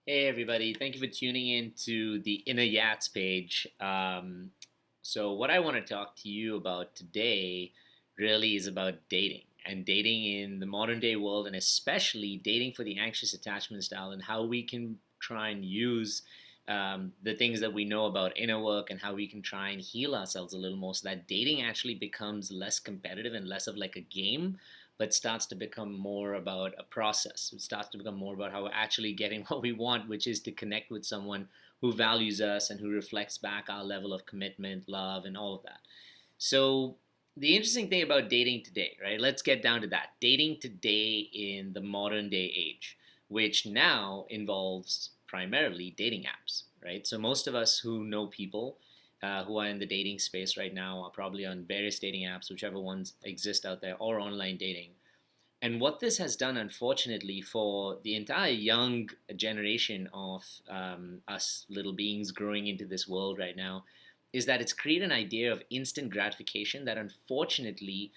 Hey everybody, thank you for tuning in to the Inner Yats page. So what I want to talk to you about today really is about dating and dating in the modern day world, and especially dating for the anxious attachment style, and how we can try and use the things that we know about inner work, and how we can try and heal ourselves a little more so that dating actually becomes less competitive and less of like a game, but starts to become more about a process. It starts to become more about how we're actually getting what we want, which is to connect with someone who values us and who reflects back our level of commitment, love, and all of that. So, the interesting thing about dating today, right? Let's get down to that. Dating today in the modern day age, which now involves primarily dating apps, right? So, most of us who know people who are in the dating space right now are probably on various dating apps, whichever ones exist out there, or online dating. And what this has done, unfortunately, for the entire young generation of us little beings growing into this world right now, is that it's created an idea of instant gratification that unfortunately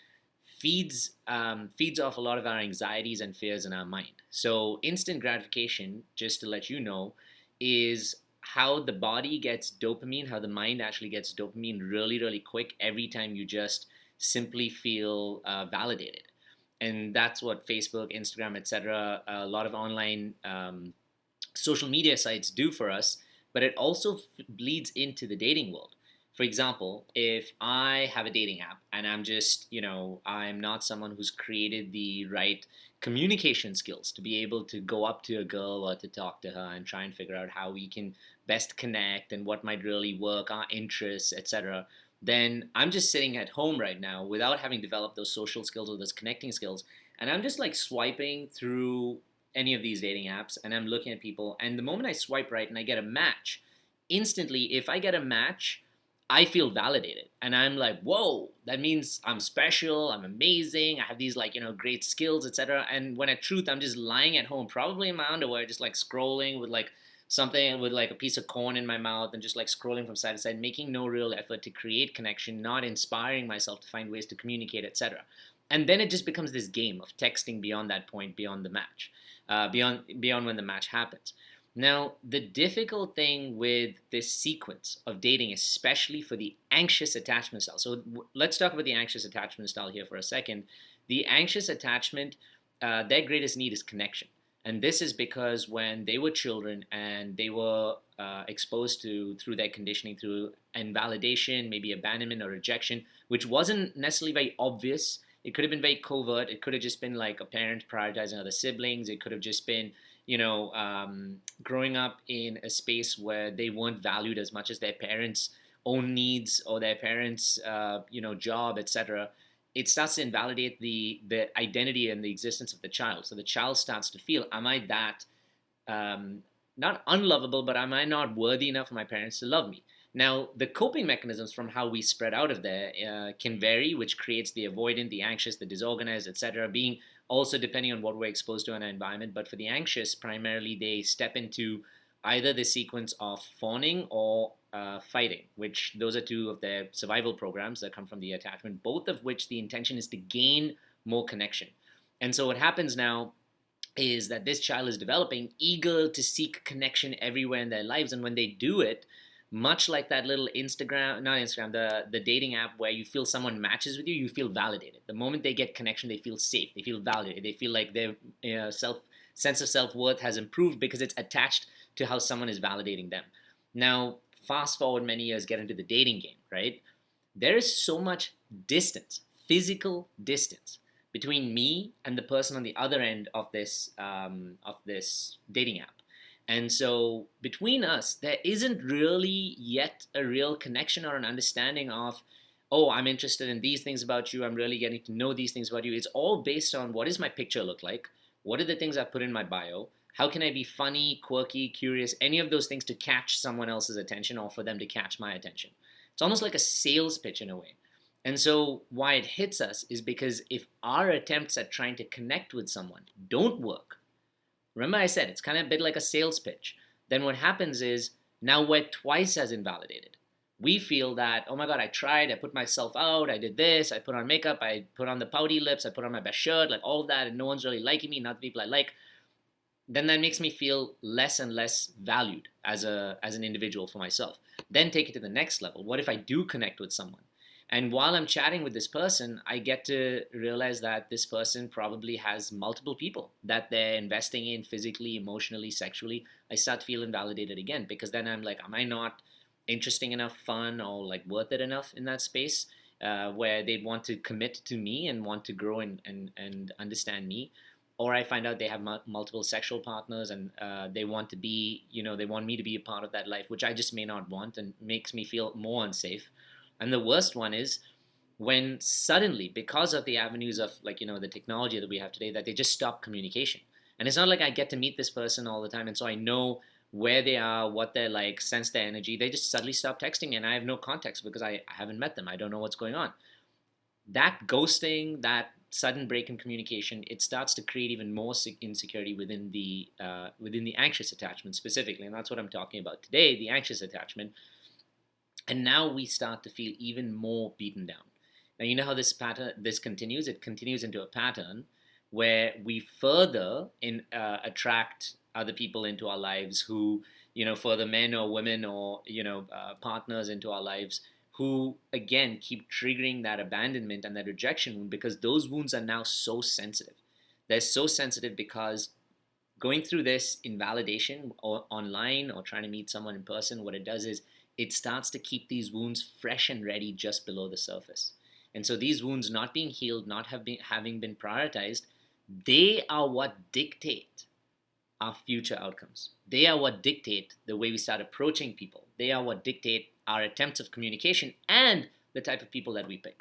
feeds off a lot of our anxieties and fears in our mind. So, instant gratification, just to let you know, is how the body gets dopamine, how the mind actually gets dopamine really, really quick every time you just simply feel validated. And that's what Facebook, Instagram, etc., a lot of online social media sites do for us, but it also bleeds into the dating world. For example, if I have a dating app and I'm not someone who's created the right communication skills to be able to go up to a girl or to talk to her and try and figure out how we can best connect and what might really work, our interests, etc., then I'm just sitting at home right now without having developed those social skills or those connecting skills. And I'm just like swiping through any of these dating apps and I'm looking at people. And the moment I swipe right and I get a match, instantly, if I get a match, I feel validated. And I'm like, whoa, that means I'm special, I'm amazing, I have these great skills, etc. And when in truth, I'm just lying at home, probably in my underwear, just like scrolling with like something with like a piece of corn in my mouth and just like scrolling from side to side, making no real effort to create connection, not inspiring myself to find ways to communicate, etc. And then it just becomes this game of texting beyond that point, beyond the match, beyond when the match happens. Now, the difficult thing with this sequence of dating, especially for the anxious attachment style. So let's talk about the anxious attachment style here for a second. The anxious attachment, their greatest need is connection. And this is because when they were children and they were exposed to, through their conditioning, through invalidation, maybe abandonment or rejection, which wasn't necessarily very obvious. It could have been very covert. It could have just been like a parent prioritizing other siblings. It could have just been, growing up in a space where they weren't valued as much as their parents' own needs or their parents' job, etc. It starts to invalidate the identity and the existence of the child. So the child starts to feel, am I that not unlovable, but am I not worthy enough for my parents to love me? Now, the coping mechanisms from how we spread out of there can vary, which creates the avoidant, the anxious, the disorganized, etc., being also depending on what we're exposed to in our environment. But for the anxious, primarily they step into either the sequence of fawning or fighting, which those are two of their survival programs that come from the attachment, both of which the intention is to gain more connection. And so what happens now is that this child is developing, eager to seek connection everywhere in their lives. And when they do it, much like that little not Instagram, the dating app where you feel someone matches with you, you feel validated. The moment they get connection, they feel safe, they feel validated, they feel like their sense of self worth has improved because it's attached to how someone is validating them. Now, fast forward many years, get into the dating game, right? There is so much distance, physical distance, between me and the person on the other end of this dating app. And so between us, there isn't really yet a real connection or an understanding of, oh, I'm interested in these things about you. I'm really getting to know these things about you. It's all based on, what does my picture look like? What are the things I put in my bio? How can I be funny, quirky, curious, any of those things to catch someone else's attention or for them to catch my attention? It's almost like a sales pitch in a way. And so why it hits us is because if our attempts at trying to connect with someone don't work, remember I said it's kind of a bit like a sales pitch, then what happens is now we're twice as invalidated. We feel that, oh my God, I tried, I put myself out, I did this, I put on makeup, I put on the pouty lips, I put on my best shirt, like all of that, and no one's really liking me, not the people I like. then that makes me feel less and less valued as an individual for myself. Then take it to the next level. What if I do connect with someone? And while I'm chatting with this person, I get to realize that this person probably has multiple people that they're investing in physically, emotionally, sexually. I start to feel invalidated again, because then I'm like, am I not interesting enough, fun, or like worth it enough in that space where they'd want to commit to me and want to grow and understand me? Or I find out they have multiple sexual partners, and they want to be, they want me to be a part of that life, which I just may not want, and makes me feel more unsafe. And the worst one is when suddenly, because of the avenues of, like, the technology that we have today, that they just stop communication. And it's not like I get to meet this person all the time, and so I know where they are, what they're like, sense their energy. They just suddenly stop texting me, and I have no context because I haven't met them. I don't know what's going on. That ghosting, that sudden break in communication, it starts to create even more insecurity within the anxious attachment specifically, and that's what I'm talking about today, the anxious attachment. And now we start to feel even more beaten down. Now, you know how this continues. It continues into a pattern where we further attract other people into our lives who, further men or women or partners into our lives, who again keep triggering that abandonment and that rejection wound, because those wounds are now so sensitive. They're so sensitive because going through this invalidation or online or trying to meet someone in person, what it does is it starts to keep these wounds fresh and ready just below the surface. And so these wounds not being healed, not having been prioritized, they are what dictate our future outcomes. They are what dictate the way we start approaching people. They are what dictate our attempts of communication and the type of people that we pick.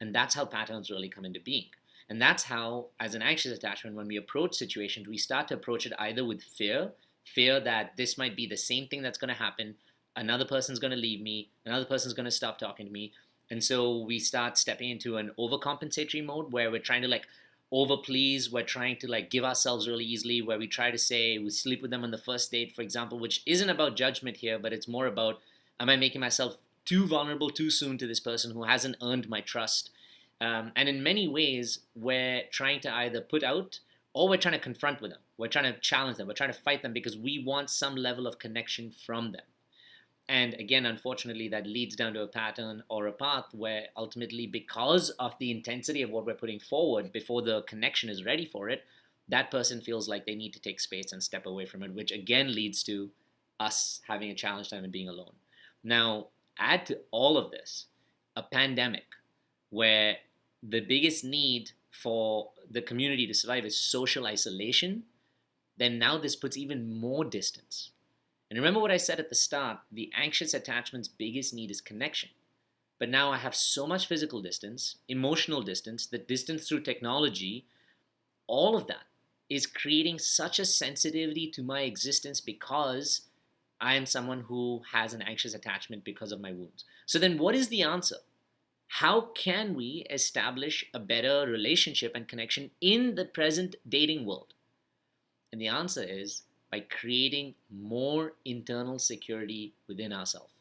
And that's how patterns really come into being. And that's how, as an anxious attachment, when we approach situations, we start to approach it either with fear that this might be the same thing that's going to happen. Another person's going to leave me. Another person's going to stop talking to me. And so we start stepping into an overcompensatory mode where we're trying to like over please. We're trying to like give ourselves really easily, where we try to say we sleep with them on the first date, for example, which isn't about judgment here, but it's more about, am I making myself too vulnerable too soon to this person who hasn't earned my trust? And in many ways, we're trying to either put out or we're trying to confront with them. We're trying to challenge them. We're trying to fight them because we want some level of connection from them. And again, unfortunately, that leads down to a pattern or a path where ultimately, because of the intensity of what we're putting forward before the connection is ready for it, that person feels like they need to take space and step away from it, which again leads to us having a challenge time and being alone. Now, add to all of this a pandemic where the biggest need for the community to survive is social isolation, then now this puts even more distance. And remember what I said at the start, the anxious attachment's biggest need is connection. But now I have so much physical distance, emotional distance, the distance through technology, all of that is creating such a sensitivity to my existence because I am someone who has an anxious attachment because of my wounds. So then what is the answer? How can we establish a better relationship and connection in the present dating world? And the answer is by creating more internal security within ourselves.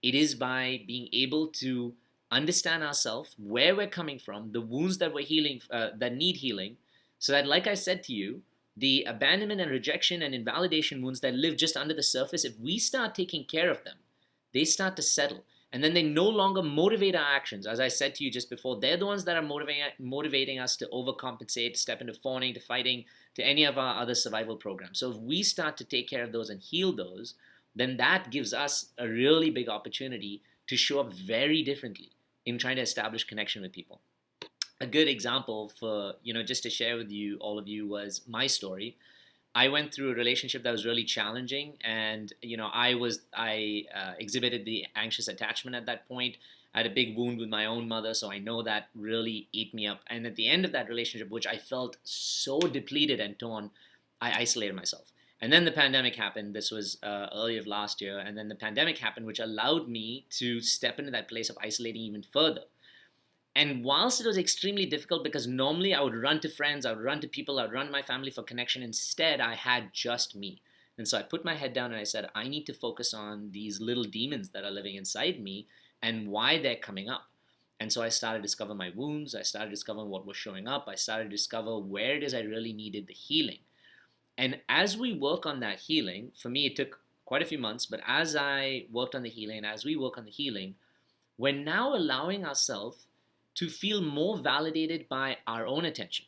It is by being able to understand ourselves, where we're coming from, the wounds that we're healing, that need healing, so that, like I said to you, the abandonment and rejection and invalidation wounds that live just under the surface, if we start taking care of them, they start to settle. And then they no longer motivate our actions. As I said to you just before, they're the ones that are motivating us to overcompensate, to step into fawning, to fighting, to any of our other survival programs. So if we start to take care of those and heal those, then that gives us a really big opportunity to show up very differently in trying to establish connection with people. A good example for, just to share with you, all of you, was my story. I went through a relationship that was really challenging, and I exhibited the anxious attachment at that point. I had a big wound with my own mother, so I know that really ate me up. And at the end of that relationship, which I felt so depleted and torn, I isolated myself. And then the pandemic happened. This was early of last year, and then the pandemic happened, which allowed me to step into that place of isolating even further. And whilst it was extremely difficult, because normally I would run to friends, I would run to people, I would run to my family for connection, instead I had just me. And so I put my head down and I said, I need to focus on these little demons that are living inside me and why they're coming up. And so I started to discover my wounds, I started discovering what was showing up, I started to discover where it is I really needed the healing. And as we work on that healing, for me, it took quite a few months, but as I worked on the healing, and as we work on the healing, we're now allowing ourselves to feel more validated by our own attention.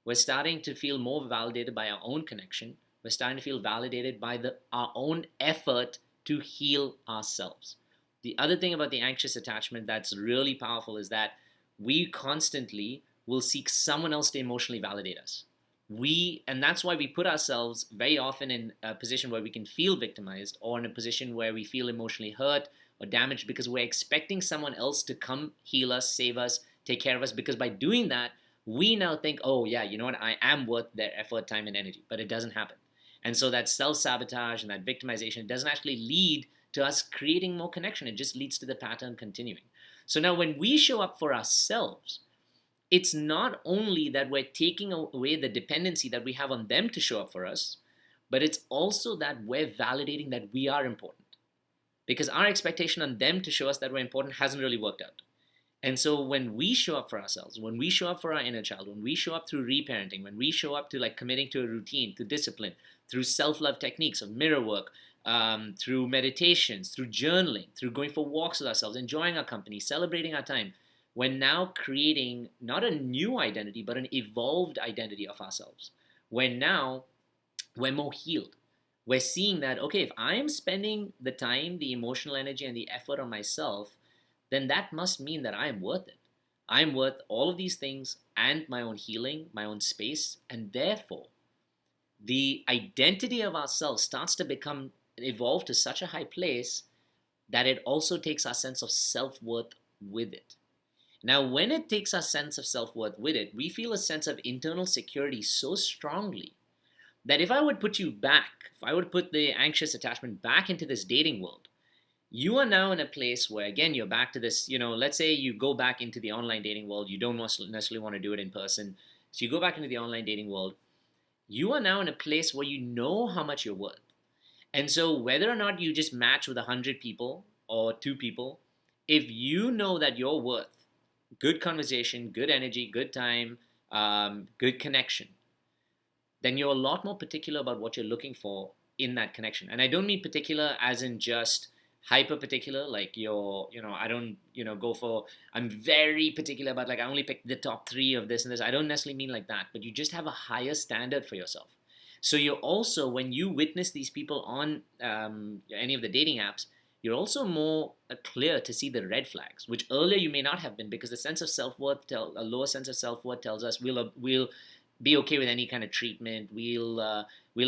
We're starting to feel more validated by our own connection. We're starting to feel validated by our own effort to heal ourselves. The other thing about the anxious attachment that's really powerful is that we constantly will seek someone else to emotionally validate us. And that's why we put ourselves very often in a position where we can feel victimized, or in a position where we feel emotionally hurt or damaged, because we're expecting someone else to come heal us, save us, take care of us, because by doing that, we now think, oh yeah, you know what, I am worth their effort, time, and energy. But it doesn't happen. And so that self-sabotage and that victimization doesn't actually lead to us creating more connection. It just leads to the pattern continuing. So now when we show up for ourselves, it's not only that we're taking away the dependency that we have on them to show up for us, but it's also that we're validating that we are important. Because our expectation on them to show us that we're important hasn't really worked out. And so when we show up for ourselves, when we show up for our inner child, when we show up through reparenting, when we show up to like committing to a routine, to discipline, through self-love techniques of mirror work, through meditations, through journaling, through going for walks with ourselves, enjoying our company, celebrating our time, we're now creating not a new identity, but an evolved identity of ourselves. We're more healed. We're seeing that, okay, if I am spending the time, the emotional energy, and the effort on myself, then that must mean that I am worth it. I'm worth all of these things and my own healing, my own space, and therefore, the identity of ourselves starts to evolve to such a high place that it also takes our sense of self-worth with it. Now, when it takes our sense of self-worth with it, we feel a sense of internal security so strongly that if I would put you back, if I would put the anxious attachment back into this dating world, you are now in a place where, again, you're back to this, let's say you go back into the online dating world. You don't necessarily want to do it in person. So you go back into the online dating world. You are now in a place where you know how much you're worth. And so whether or not you just match with 100 people or 2 people, if you know that you're worth good conversation, good energy, good time, good connection, then you're a lot more particular about what you're looking for in that connection. And I don't mean particular as in just hyper particular, like I don't, go for, I'm very particular about, like, I only pick the top 3 of this and this. I don't necessarily mean like that, but you just have a higher standard for yourself. So you're also, when you witness these people on any of the dating apps, you're also more clear to see the red flags, which earlier you may not have been, because the sense of self-worth, a lower sense of self-worth tells us we'll be okay with any kind of treatment. We'll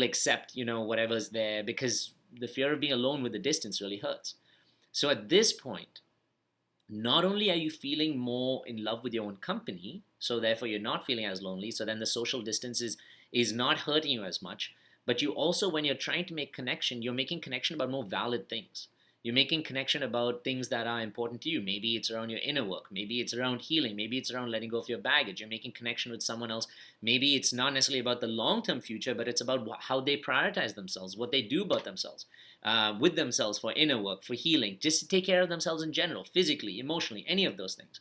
accept, whatever's there, because the fear of being alone with the distance really hurts. So at this point, not only are you feeling more in love with your own company, so therefore you're not feeling as lonely, so then the social distance is not hurting you as much, but you also, when you're trying to make connection, you're making connection about more valid things. You're making connection about things that are important to you. Maybe it's around your inner work. Maybe it's around healing. Maybe it's around letting go of your baggage. You're making connection with someone else. Maybe it's not necessarily about the long-term future, but it's about how they prioritize themselves, what they do about themselves, with themselves, for inner work, for healing, just to take care of themselves in general, physically, emotionally, any of those things.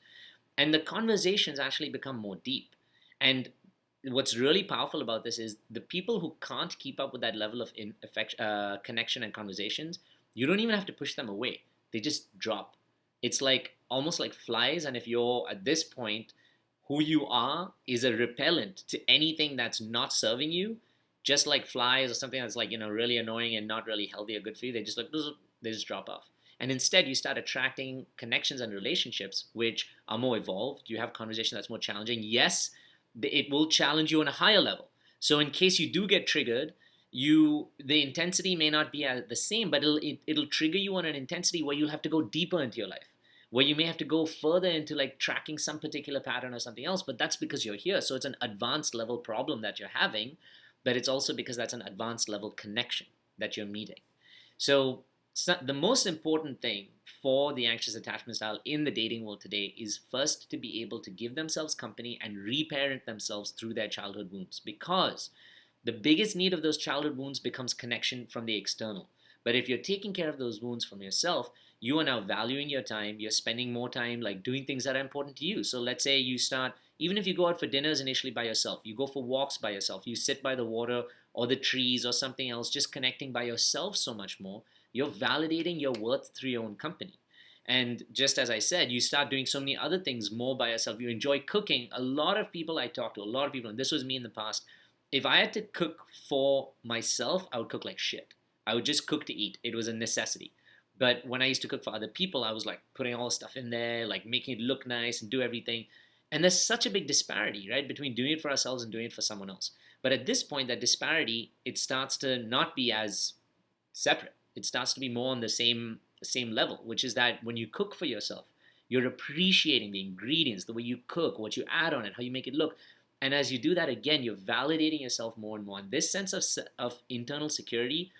And the conversations actually become more deep. And what's really powerful about this is the people who can't keep up with that level of connection and conversations, you don't even have to push them away. They just drop. It's like almost like flies. And if you're at this point, who you are is a repellent to anything that's not serving you, just like flies or something that's like, really annoying and not really healthy or good for you, they just drop off. And instead, you start attracting connections and relationships which are more evolved. You have conversation that's more challenging. Yes, it will challenge you on a higher level. So in case you do get triggered, the intensity may not be the same, but it'll trigger you on an intensity where you'll have to go deeper into your life, where you may have to go further into like tracking some particular pattern or something else. But that's because you're here. So it's an advanced level problem that you're having, but it's also because that's an advanced level connection that you're meeting. So the most important thing for the anxious attachment style in the dating world today is first to be able to give themselves company and reparent themselves through their childhood wounds, because the biggest need of those childhood wounds becomes connection from the external. But if you're taking care of those wounds from yourself, you are now valuing your time. You're spending more time like doing things that are important to you. So let's say you start, even if you go out for dinners initially by yourself, you go for walks by yourself, you sit by the water or the trees or something else, just connecting by yourself so much more, you're validating your worth through your own company. And just as I said, you start doing so many other things more by yourself. You enjoy cooking. A lot of people I talk to, a lot of people, and this was me in the past, if I had to cook for myself, I would cook like shit. I would just cook to eat. It was a necessity. But when I used to cook for other people, I was like putting all the stuff in there, like making it look nice and do everything. And there's such a big disparity, right, between doing it for ourselves and doing it for someone else. But at this point, that disparity, it starts to not be as separate. It starts to be more on the same level, which is that when you cook for yourself, you're appreciating the ingredients, the way you cook, what you add on it, how you make it look. And as you do that again, you're validating yourself more and more. And this sense of internal security,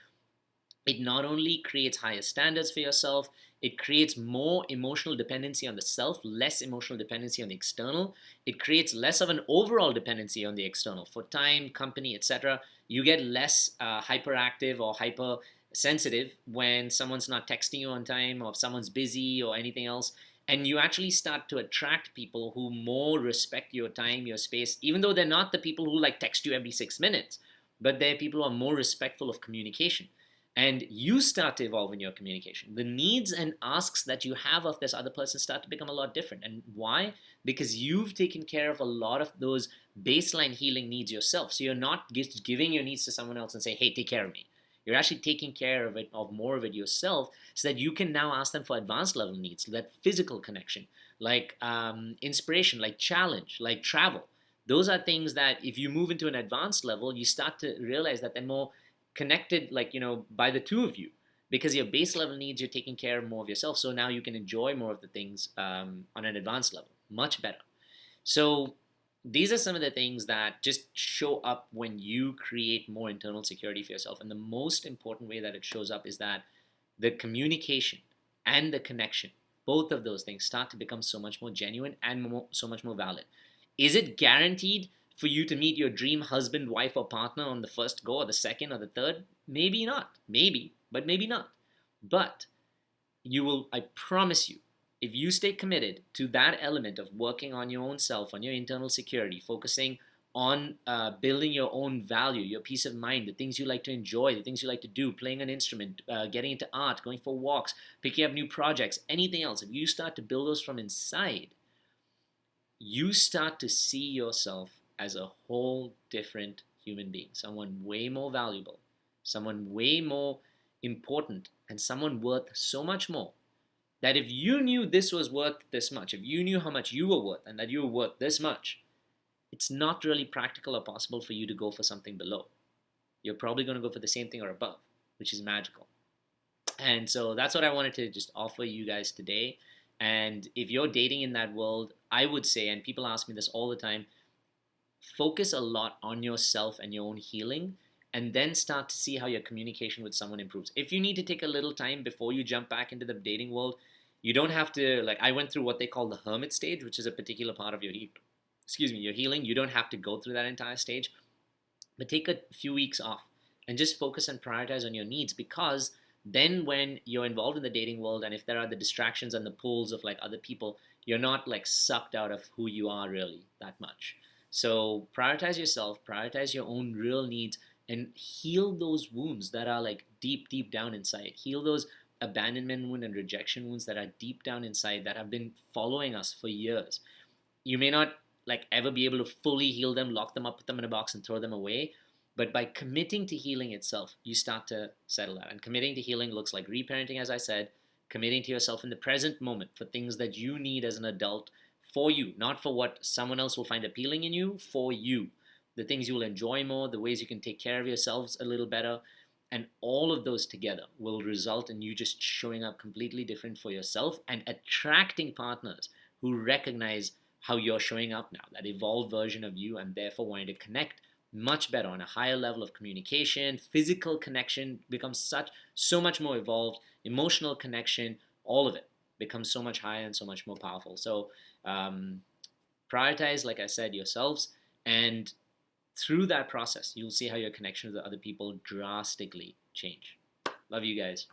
it not only creates higher standards for yourself, it creates more emotional dependency on the self, less emotional dependency on the external. It creates less of an overall dependency on the external for time, company, etc. You get less hyperactive or hypersensitive when someone's not texting you on time, or if someone's busy or anything else. And you actually start to attract people who more respect your time, your space, even though they're not the people who like text you every 6 minutes, but they're people who are more respectful of communication. And you start to evolve in your communication. The needs and asks that you have of this other person start to become a lot different. And why? Because you've taken care of a lot of those baseline healing needs yourself. So you're not just giving your needs to someone else and say, hey, take care of me. You're actually taking care of it, of more of it yourself, so that you can now ask them for advanced level needs, that physical connection, like inspiration, like challenge, like travel. Those are things that if you move into an advanced level, you start to realize that they're more connected, like, by the two of you, because your base level needs, you're taking care of more of yourself. So now you can enjoy more of the things on an advanced level, much better. So these are some of the things that just show up when you create more internal security for yourself. And the most important way that it shows up is that the communication and the connection, both of those things start to become so much more genuine and so much more valid. Is it guaranteed for you to meet your dream husband, wife, or partner on the first go, or the second, or the third? Maybe not. Maybe, but maybe not. But you will, I promise you, if you stay committed to that element of working on your own self, on your internal security, focusing on building your own value, your peace of mind, the things you like to enjoy, the things you like to do, playing an instrument, getting into art, going for walks, picking up new projects, anything else, if you start to build those from inside, you start to see yourself as a whole different human being, someone way more valuable, someone way more important, and someone worth so much more, that if you knew this was worth this much, if you knew how much you were worth and that you were worth this much, it's not really practical or possible for you to go for something below. You're probably going to go for the same thing or above, which is magical. And so that's what I wanted to just offer you guys today. And if you're dating in that world, I would say, and people ask me this all the time, focus a lot on yourself and your own healing, and then start to see how your communication with someone improves. If you need to take a little time before you jump back into the dating world, you don't have to, like, I went through what they call the hermit stage, which is a particular part of your your healing. You don't have to go through that entire stage, but take a few weeks off and just focus and prioritize on your needs, because then when you're involved in the dating world, and if there are the distractions and the pulls of like other people, you're not like sucked out of who you are really that much. So prioritize yourself, prioritize your own real needs, and heal those wounds that are like deep, deep down inside. Heal those abandonment wounds and rejection wounds that are deep down inside, that have been following us for years. You may not like ever be able to fully heal them, lock them up, put them in a box and throw them away. But by committing to healing itself, you start to settle that. And committing to healing looks like reparenting, as I said, committing to yourself in the present moment for things that you need as an adult, for you, not for what someone else will find appealing in you, for you. The things you will enjoy more, the ways you can take care of yourselves a little better. And all of those together will result in you just showing up completely different for yourself and attracting partners who recognize how you're showing up now, that evolved version of you, and therefore wanting to connect much better on a higher level of communication. Physical connection becomes so much more evolved. Emotional connection, all of it becomes so much higher and so much more powerful. So prioritize, like I said, yourselves, and through that process, you'll see how your connections with other people drastically change. Love you guys.